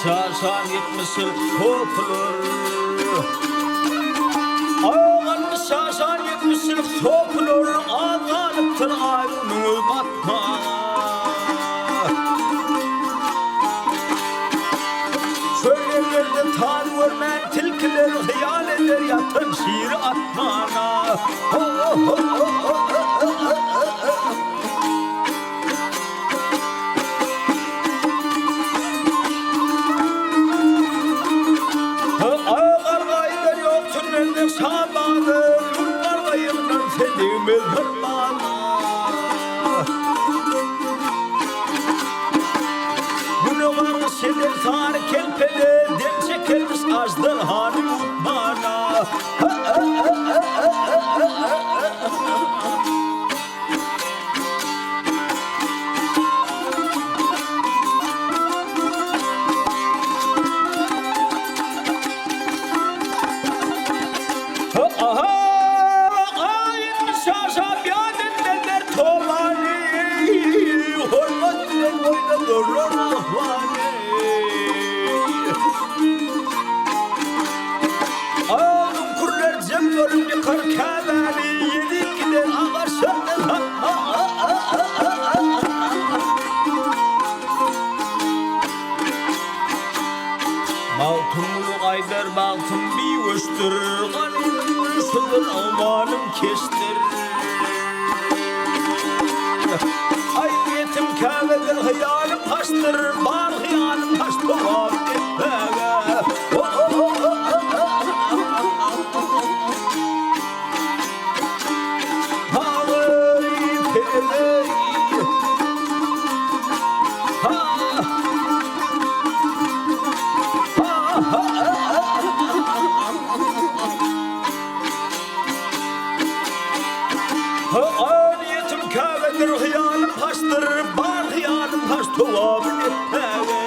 şaşan gitmişsin toplar. Ağanmış şaşan gitmişsin toplar. Ağanıptır ayrımı batma. Şöylelerde tan vermen tilkiler hıyal eder yatan şiir atmana. Ağargaylar yoktur nerede şabanı. Ağargayımdan fedimiz hırmana. Bunu var senin sarı kelpede dem çekermiş açtır hanım bana. Aydar baltım bir uçtur, kanım üşüdür, amanım kestir. Ay yetim kâvedir, hıyalim haştır, bar hıyalim haştır, var etmege. Ağay peley, Yetim kâvedir, hıyalim haştır, bar hıyalim haştır, var etmege.